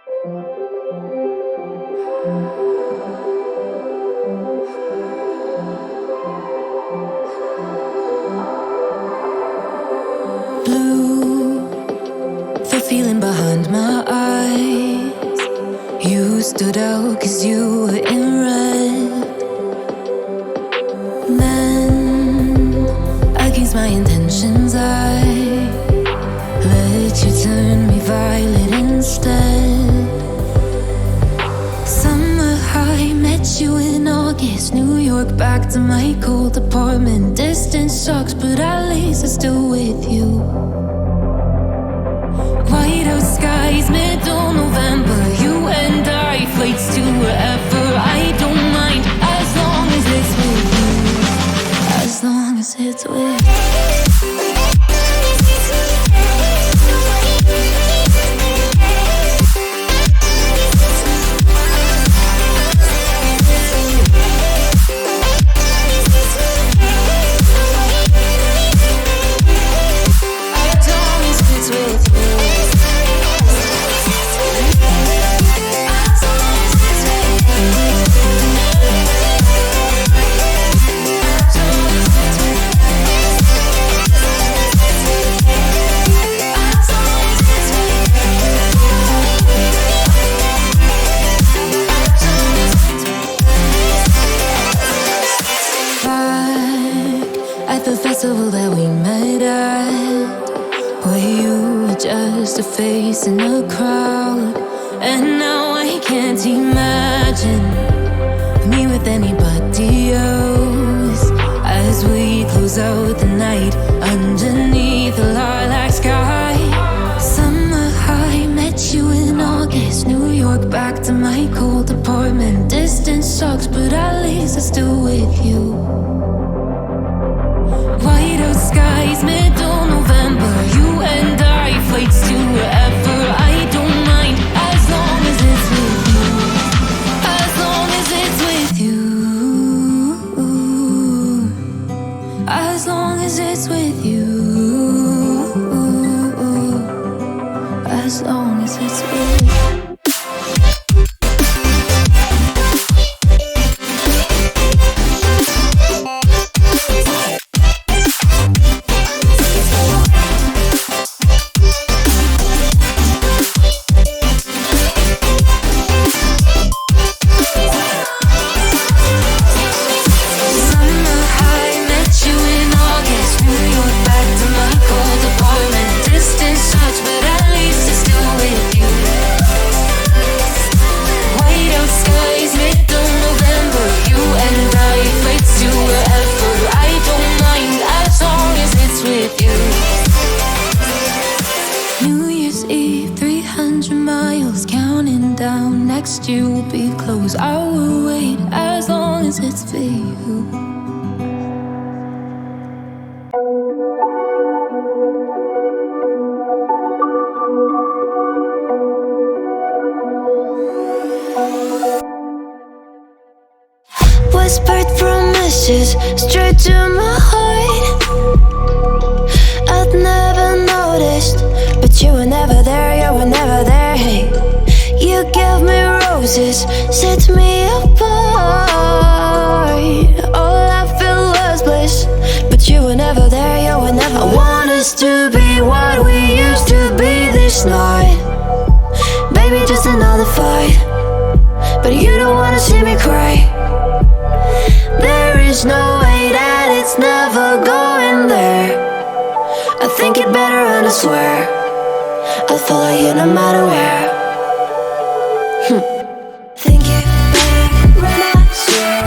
Blue, the feeling behind my eyes. You stood out 'cause you were in red. Then, against my intentions, I let you turn me violet instead. Summer high, met you in August. New York, back to my cold apartment. Distance sucks, but at least I'm still with you. Whiteout skies, middle November. You and I, flights to wherever. I don't mind, as long as it's with you. As long as it's with you. The festival that we met at, where you were just a face in a crowd. And now I can't imagine me with anybody else, as we close out the night underneath the lilac sky. Summer high, met you in August. New York, back to my cold apartment. Distance sucks, but at least I'm still with you. Whiteout skies, middle November. You and I, flights to wherever. I don't mind, as long as it's with you. As long as it's with you. As long as it's with you. As long as it's with you. Next year will be close. I will wait as long as it's for you. Whispered promises straight to my heart. I'd never noticed, but you were never there, you were never there. Hey, you gave me roses, set me apart. All I felt was bliss, but you were never there, you were never there. I want us to be what we used to be this night. Baby, just another fight, but you don't wanna see me cry. There is no way that it's never going there. I think it better and I swear I'll follow you no matter where. Think it better and I swear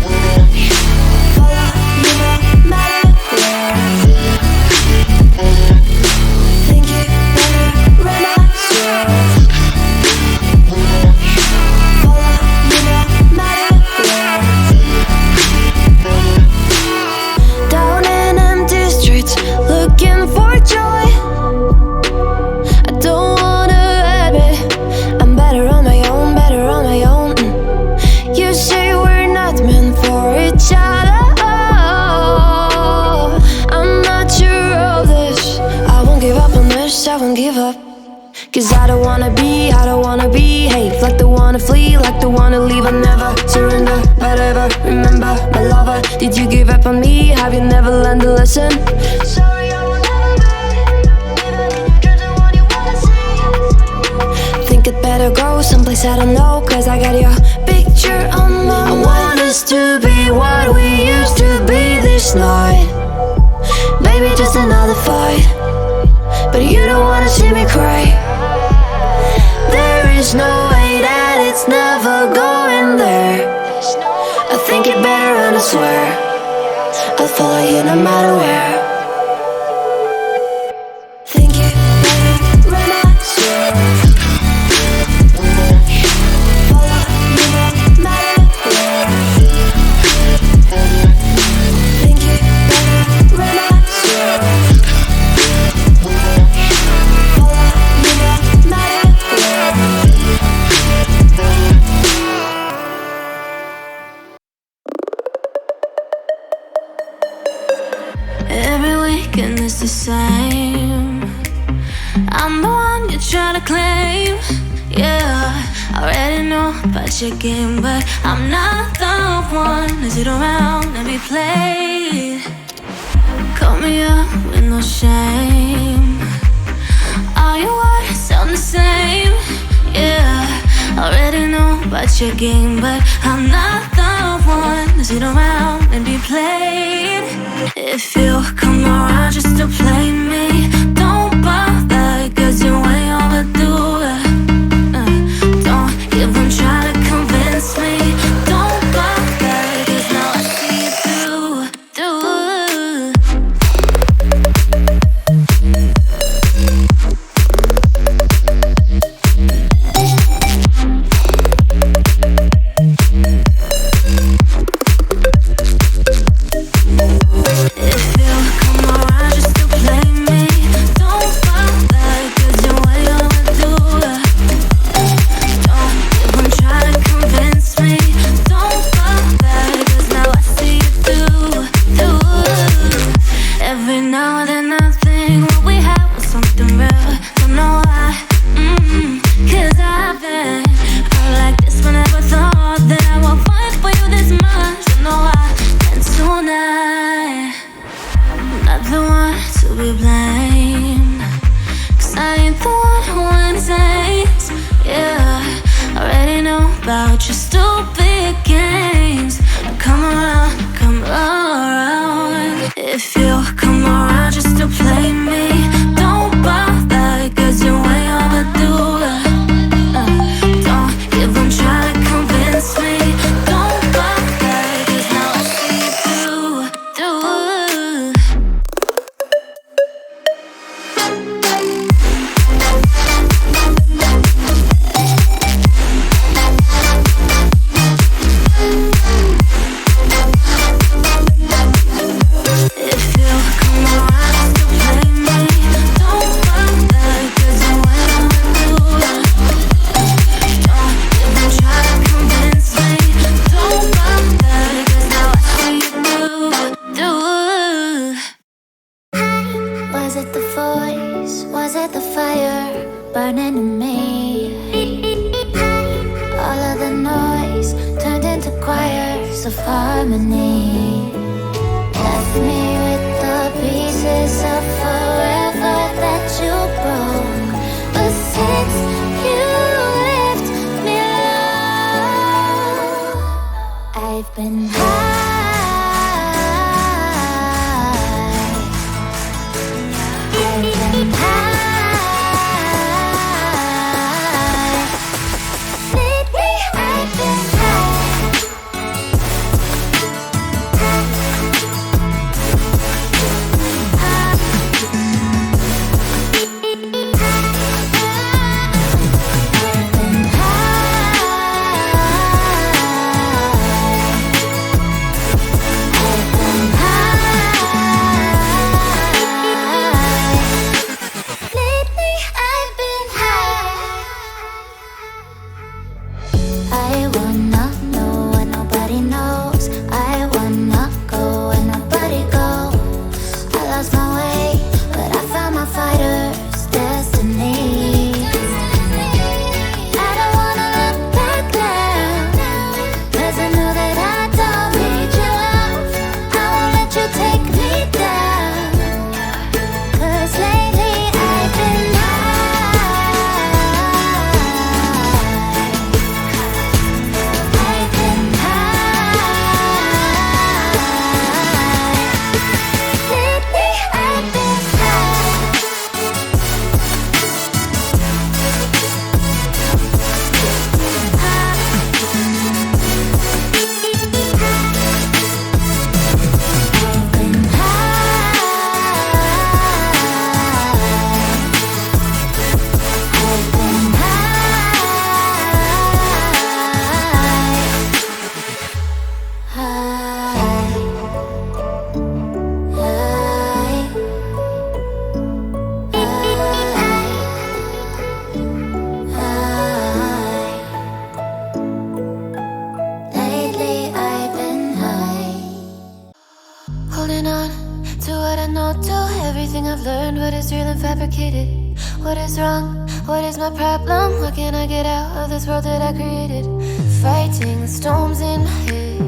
follow you no matter where. Think it better and I swear follow you no matter where. Down in empty streets, looking for joy. I don't wanna admit I'm Cause I don't wanna behave like the wanna flee, like the wanna leave. I never surrender, but ever remember my lover. Did you give up on me? Have you never learned to listen? Sorry, I will never be even if you're the one you wanna see. Think it better go someplace I don't know, cause I got your picture on my mind. I want us to be what we used to be this night. Maybe just another fight, but you don't wanna see me cry. There is no way that it's never going there. I think it better and I swear I'll follow you no matter where. Think it better and I swear follow you no matter where. Think it better and I swear follow you no matter where. Every weekend is the same. I'm the one you try to claim. Yeah, I already know about your game, but I'm not the one to sit around and be played. Call me up with no shame. All your words sound the same. Yeah, I already know about your game, but I'm not the one to sit around and be played. If you come around just to play me, don't bother, cause you ain't overdue. Don't even try to convince me. Don't bother, cause now I see you through. About your stupid games. Come around. If you come around just to play me, don't bother, cause you ain't overdue. Don't even try to convince me. Don't bother, cause now I see you through. Burning in me. All of the noise turned into choirs of harmony. Left me with the pieces of forever that you broke. But since you left me alone, I've been high. I've been high. I've learned what is real and fabricated. What is wrong? What is my problem? How can I get out of this world that I created? Fighting storms in my head.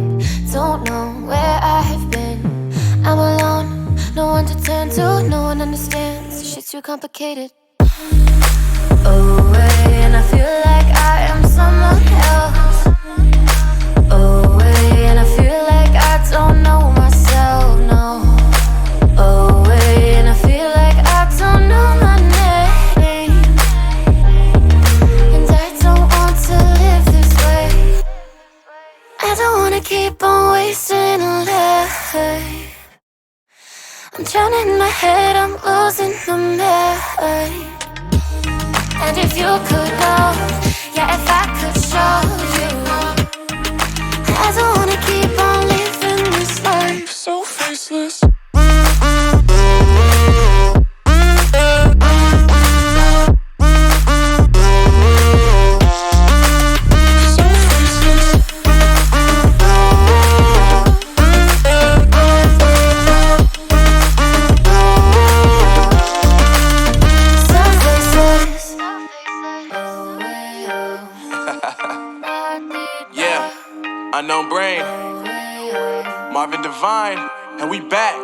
Don't know where I have been. I'm alone, no one to turn to. No one understands, shit's too complicated. Away, and I feel like I am someone else. Away, and I feel like I don't know myself, no. Away, and I feel like I don't know my name. And I don't want to live this way. I don't wanna keep on wasting a life. I'm drowning in my head, I'm losing my mind. And if you could know, yeah, if I could show you, I don't wanna keep on living this life so faceless. Unknown Brain, Marvin Divine, and we back.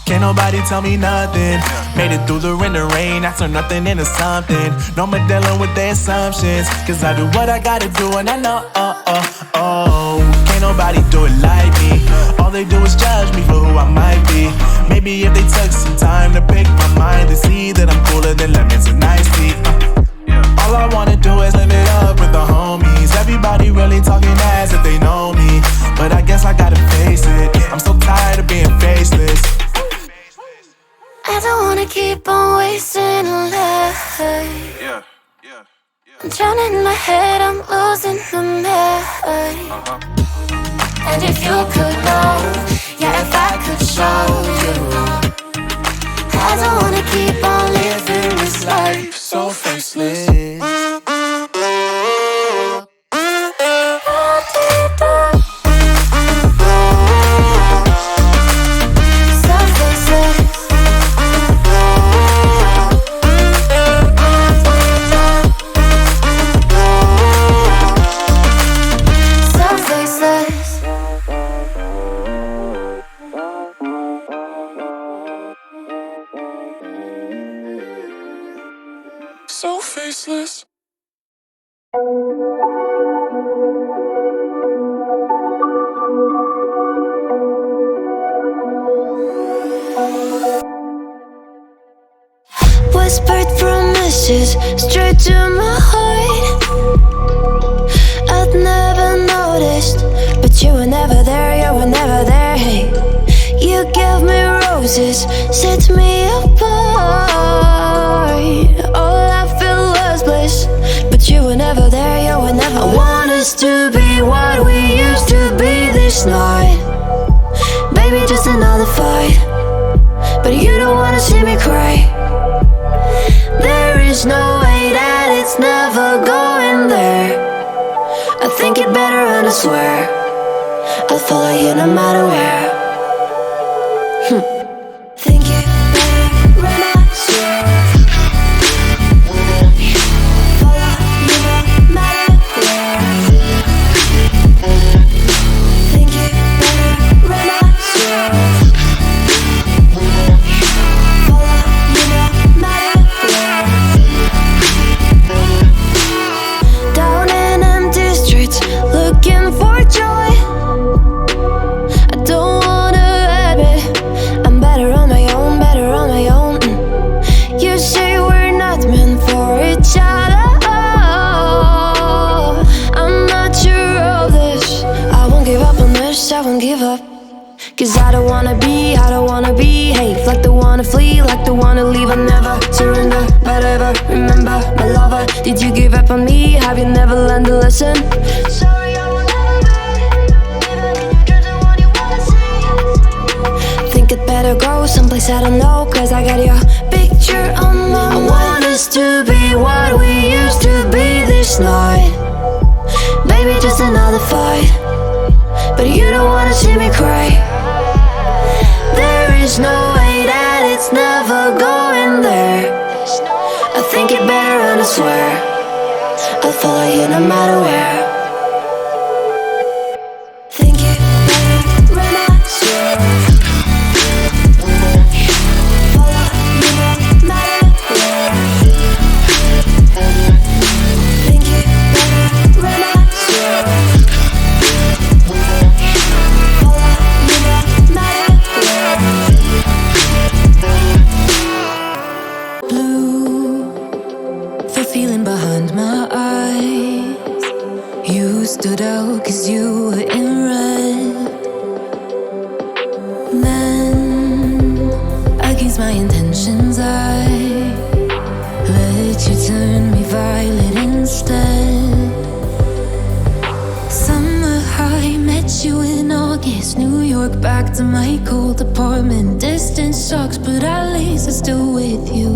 Can't nobody tell me nothing. Made it through the rain and rain, I turned nothing into something. No more dealing with their assumptions, cause I do what I gotta do and I know, can't nobody do it like me. All they do is judge me for who I might be. Maybe if they took some time to pick my mind, they see that I'm cooler than lemons and iced tea. All I wanna do is live it up with the homies. Everybody really talking as if they know me, but I guess I gotta face it. I'm so tired of being faceless. I don't wanna keep on wasting a life. I'm drowning in my head, I'm losing my mind. And if you could know, yeah, if I could show you, I don't wanna keep on living this life so faceless. So faceless. Whispered promises straight to my heart. I'd never noticed, but you were never there, you were never there. Hey, you gave me roses, set me apart. All I felt was bliss, but you were never there, you were never. I want us to be what we used to be this night. Baby, just another fight, but you don't wanna see me cry. There is no way that it's never going there. I think it better and I swear I'll follow you no matter where. Think it better and I swear follow you no matter where. Think it better and I swear follow you no matter where. Down in empty streets, looking for joy. I don't wanna admit I'm better on my own, better on my own. You say we're not meant for each other. I'm not sure of this. I won't give up on this, I won't give up. Cause I don't wanna behave like the one to flee, like the one to leave. I never surrender, but ever remember my lover. Did you give up on me? Have you never learned to listen? Sorry, I will never be, even if you're the one you wanna see. Think it better go someplace I don't know, cause I got your picture on my mind. I want us to be what we used to be this night. Baby, just another fight, but you don't wanna see me cry. There is no way that it's never going better and I swear I'll follow you no matter where. Think you better run, I swear. Follow me no matter where. Think you better run, I swear. Follow me no matter where. Blue, the feeling behind my eyes. You stood out 'cause you were in red. Then, against my intentions, I let you turn me violet instead. Summer high, met you in August. New York, back to my cold apartment. Distance sucks, but at least I'm still with you.